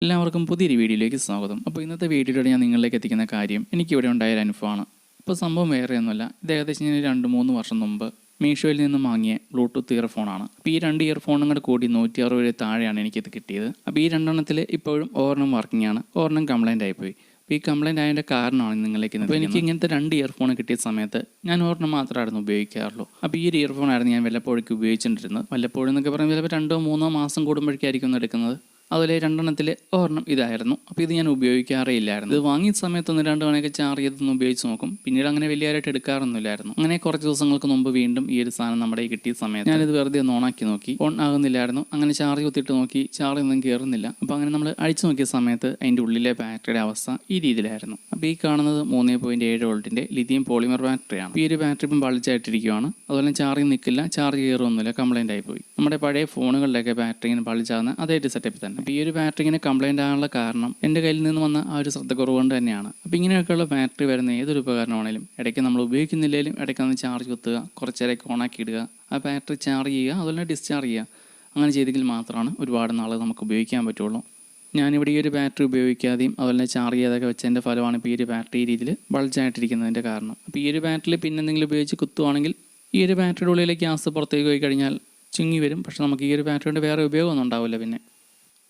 എല്ലാവർക്കും പുതിയൊരു വീഡിയോയിലേക്ക് സ്വാഗതം. അപ്പോൾ ഇന്നത്തെ വീഡിയോയിലൂടെ ഞാൻ നിങ്ങളിലേക്ക് എത്തിക്കുന്ന കാര്യം എനിക്കിവിടെ ഉണ്ടായൊരു അനുഭവമാണ്. അപ്പോൾ സംഭവം വേറെയൊന്നുമല്ല, ഇത് ഏകദേശം ഞാൻ 2-3 വർഷം മുമ്പ് മീഷോയിൽ നിന്നും വാങ്ങിയ ബ്ലൂടൂത്ത് ഇയർഫോണാണ്. അപ്പോൾ ഈ 2 ഇയർഫോണും കൂടെ കൂടി 160 താഴെയാണ് എനിക്കിത് കിട്ടിയത്. അപ്പോൾ ഈ 2 ഇപ്പോഴും ഒരെണ്ണം വർക്കിംഗ് ആണ്, ഒരെണ്ണം കംപ്ലൈൻ്റ് ആയിപ്പോയി. അപ്പോൾ ഈ കംപ്ലൈൻ്റ് ആയതിൻ്റെ കാരണമാണ് നിങ്ങളിലേക്ക്. അപ്പോൾ എനിക്ക് ഇങ്ങനത്തെ 2 ഇയർഫോൺ കിട്ടിയ സമയത്ത് ഞാൻ ഒരെണ്ണം മാത്രമായിരുന്നു ഉപയോഗിക്കാറുള്ളൂ. അപ്പോൾ ഈ ഒരു ഇയർഫോണായിരുന്നു ഞാൻ വല്ലപ്പോഴേക്ക് ഉപയോഗിച്ചിട്ടുണ്ടിരുന്നത്. വല്ലപ്പോഴും എന്നൊക്കെ പറയുമ്പോൾ ചിലപ്പോൾ 2-3 മാസം കൂടുമ്പോഴേക്കായിരിക്കും ഒന്ന് എടുക്കുന്നത്. അതുപോലെ 2 ഒരെണ്ണം ഇതായിരുന്നു. അപ്പോൾ ഇത് ഞാൻ ഉപയോഗിക്കാറേ ഇല്ലായിരുന്നു. ഇത് വാങ്ങിയ സമയത്ത് 1-2 തവണയൊക്കെ ചാർജ് ചെയ്തൊന്ന് ഉപയോഗിച്ച് നോക്കും. പിന്നീട് അങ്ങനെ വലിയതായിട്ട് എടുക്കാറൊന്നുമില്ലായിരുന്നു. അങ്ങനെ കുറച്ച് ദിവസങ്ങൾക്ക് മുമ്പ് വീണ്ടും ഈ ഒരു സാധനം നമ്മുടെ കിട്ടിയ സമയത്ത് ഞാനിത് വെറുതെ ഒന്ന് ഓണാക്കി നോക്കി. ഓൺ ആകുന്നില്ലായിരുന്നു. അങ്ങനെ ചാർജ് കുത്തിയിട്ട് നോക്കി, ചാർജ് ഒന്നും കയറുന്നില്ല. അപ്പോൾ അങ്ങനെ നമ്മൾ അഴിച്ചു നോക്കിയ സമയത്ത് അതിൻ്റെ ഉള്ളിലെ ബാറ്ററിയുടെ അവസ്ഥ ഈ രീതിയിലായിരുന്നു. അപ്പോൾ ഈ കാണുന്നത് 3.7 വോൾട്ടിൻ്റെ ലിഥിയം പോളിമർ ബാറ്ററിയാണ്. ഈ ഒരു ബാറ്ററി ഇപ്പം ബൾജായിട്ടിരിക്കുകയാണ്. അതുപോലെ ചാർജ് നിൽക്കില്ല, ചാർജ് കയറുമൊന്നുമില്ല, കംപ്ലൈൻ്റ് ആയിപ്പോയി. നമ്മുടെ പഴയ ഫോണുകളിലൊക്കെ ബാറ്ററി ഇങ്ങനെ ബൾജാകുന്ന അതേ സെറ്റപ്പിൽ തന്നെ. അപ്പോൾ ഈ ഒരു ബാറ്ററി ഇങ്ങനെ കംപ്ലൈൻ്റ് ആകാനുള്ള കാരണം എൻ്റെ കയ്യിൽ നിന്ന് വന്ന ആ ഒരു ശ്രദ്ധക്കുറവ് കൊണ്ട് തന്നെയാണ്. അപ്പോൾ ഇങ്ങനെയൊക്കെയുള്ള ബാറ്ററി വരുന്ന ഏതൊരു ഉപകരണമാണെങ്കിലും ഇടയ്ക്ക് നമ്മൾ ഉപയോഗിക്കുന്നില്ലെങ്കിലും ഇടയ്ക്ക് ഒന്ന് ചാർജ് കുത്തുക, കുറച്ച് നേരമൊക്കെ ഓണാക്കി ഇടുക, ആ ബാറ്ററി ചാർജ് ചെയ്യുക, അതുപോലെ ഡിസ്ചാർജ് ചെയ്യുക. അങ്ങനെ ചെയ്തെങ്കിൽ മാത്രമാണ് ഒരുപാട് നാൾ നമുക്ക് ഉപയോഗിക്കാൻ പറ്റുള്ളൂ. ഞാനിവിടെ ഈ ഒരു ബാറ്ററി ഉപയോഗിക്കാതെയും അതുപോലെ ചാർജ് ചെയ്തൊക്കെ വെച്ചതിൻ്റെ ഫലമാണ് ഇപ്പോൾ ഈ ഒരു ബാറ്ററി ഈ രീതിയിൽ ബൾജായിട്ടിരിക്കുന്നതിൻ്റെ കാരണം. അപ്പോൾ ഈ ഒരു ബാറ്ററിയിൽ പിന്നെ എന്തെങ്കിലും ഉപയോഗിച്ച് കുത്തുവാണെങ്കിൽ ഈ ഒരു ബാറ്ററിയുടെ ഉള്ളിലേക്ക് ഗ്യാസ് പുറത്തേക്ക് പോയി കഴിഞ്ഞാൽ ചുങ്ങി വരും. പക്ഷേ നമുക്ക് ഈ ഒരു ബാറ്ററിയുടെ വേറെ ഉപയോഗമൊന്നും ഉണ്ടാവില്ല പിന്നെ.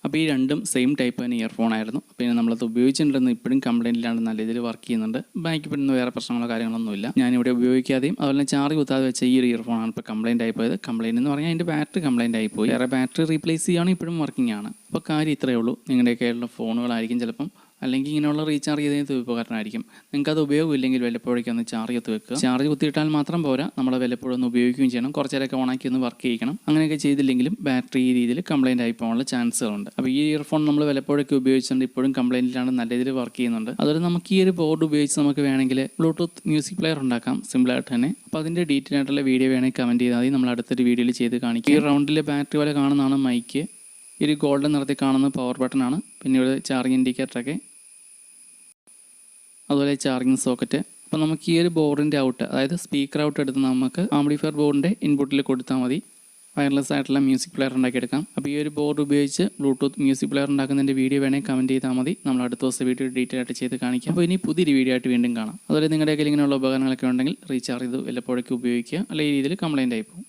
അപ്പോൾ ഈ 2 സെയിം ടൈപ്പ് തന്നെ ഇയർഫോൺ ആയിരുന്നു. പിന്നെ നമ്മളത് ഉപയോഗിച്ചിട്ടുണ്ടെന്ന് ഇപ്പോഴും കംപ്ലൈൻ്റ് ഇല്ലാണ്ട് നല്ല രീതിയിൽ വർക്ക് ചെയ്യുന്നുണ്ട്. ബാക്കി പിന്നെ വേറെ പ്രശ്നങ്ങളോ കാര്യങ്ങളൊന്നുമില്ല. ഞാനിവിടെ ഉപയോഗിക്കാതെയും അതുപോലെ ചാർജ് കുത്താതെ വെച്ച ഈ ഒരു ഇയർഫോണാണ് ഇപ്പോൾ കംപ്ലൈൻ്റ് ആയിപ്പോയത്. കംപ്ലൈൻറ്റ് എന്ന് പറഞ്ഞാൽ അതിൻ്റെ ബാറ്ററി കംപ്ലൈൻ്റ് ആയിപ്പോയി. വേറെ ബാറ്ററി റീപ്ലേസ് ചെയ്യുകയാണ്, ഇപ്പോഴും വർക്കിംഗ് ആണ്. അപ്പോൾ കാര്യം ഇത്രയേ ഉള്ളൂ. നിങ്ങളുടെയൊക്കെയുള്ള ഫോണുകളായിരിക്കും ചിലപ്പം, അല്ലെങ്കിൽ ഇങ്ങനെയുള്ള റീചാർജ് ചെയ്തതിന് ഉപകാരമായിരിക്കും. നിങ്ങൾക്കത് ഉപയോഗമില്ലെങ്കിൽ വല്ലപ്പോഴേക്കും ഒന്ന് ചാർജ് കുത്തി വെക്കുക. ചാർജ് കുത്തിയിട്ടാൽ മാത്രം പോരാ, നമ്മൾ വല്ലപ്പോഴും ഒന്ന് ഉപയോഗിക്കുകയും ചെയ്യണം. കുറച്ച് നേരമൊക്കെ ഓണാക്കി ഒന്ന് വർക്ക് ചെയ്യിക്കണം. അങ്ങനെയൊക്കെ ചെയ്തില്ലെങ്കിലും ബാറ്ററി ഈ രീതിയിൽ കംപ്ലൈൻ്റ് ആയി പോകാനുള്ള ചാൻസുകളുണ്ട്. അപ്പോൾ ഈ ഇയർഫോൺ നമ്മൾ വല്ലപ്പോഴൊക്കെ ഉപയോഗിച്ചിട്ടുണ്ട്, ഇപ്പോഴും കംപ്ലൈൻറ്റിലാണ്, നല്ല രീതിയിൽ വർക്ക് ചെയ്യുന്നുണ്ട്. അതുപോലെ നമുക്ക് ഈ ഒരു ബോർഡ് ഉപയോഗിച്ച് നമുക്ക് വേണമെങ്കിൽ ബ്ലൂടൂത്ത് മ്യൂസിക് പ്ലെയർ ഉണ്ടാക്കാം സിമ്പിളായിട്ട് തന്നെ. അപ്പോൾ അതിൻ്റെ ഡീറ്റെയിൽ ആയിട്ടുള്ള വീഡിയോ വേണമെങ്കിൽ കമൻറ്റ് ചെയ്താൽ മതി, നമ്മൾ അടുത്തൊരു വീഡിയോയിൽ ചെയ്ത് കാണിക്കും. ഈ റൗണ്ടിലെ ബാറ്ററി പോലെ കാണുന്നതാണ് മൈക്ക്. ഈ ഒരു ഗോൾഡൻ നിറത്തിൽ കാണുന്ന പവർ ബട്ടണാണ്. പിന്നെ ഇവിടെ ചാർജിങ് ഇൻഡിക്കേറ്ററൊക്കെ, അതുപോലെ ചാർജിങ് സോക്കറ്റ്. അപ്പോൾ നമുക്ക് ഈ ഒരു ബോർഡിൻ്റെ ഔട്ട്, അതായത് സ്പീക്കർ ഔട്ട് എടുത്ത് നമുക്ക് ആംപ്ലിഫയർ ബോർഡിൻ്റെ ഇൻപുട്ടിൽ കൊടുത്താൽ മതി. വയർലെസ് ആയിട്ടുള്ള മ്യൂസിക് പ്ലെയർ ഉണ്ടാക്കിയെടുക്കാം. അപ്പോൾ ഈ ഒരു ബോർഡ് ഉപയോഗിച്ച് ബ്ലൂടൂത്ത് മ്യൂസിക് പ്ലെയർ ഉണ്ടാക്കുന്നതിൻ്റെ വീഡിയോ വേണമെങ്കിൽ കമൻറ്റ് ചെയ്താൽ മതി, നമ്മൾ അടുത്ത ദിവസം വീഡിയോ ഡീറ്റെയിൽ ആയിട്ട് ചെയ്ത് കാണിക്കാം. അപ്പോൾ ഇനി പുതിയൊരു വീഡിയോ ആയിട്ട് വീണ്ടും കാണാം. അതുപോലെ നിങ്ങളുടെ കയ്യിൽ ഇങ്ങനെയുള്ള ഉപകരണങ്ങളൊക്കെ ഉണ്ടെങ്കിൽ റീചാർജ് ചെയ്ത് വല്ലപ്പോഴേക്കും ഉപയോഗിക്കുക, അല്ലെങ്കിൽ ഈ രീതിയിൽ കംപ്ലൈൻ്റ് ആയിപ്പോകും.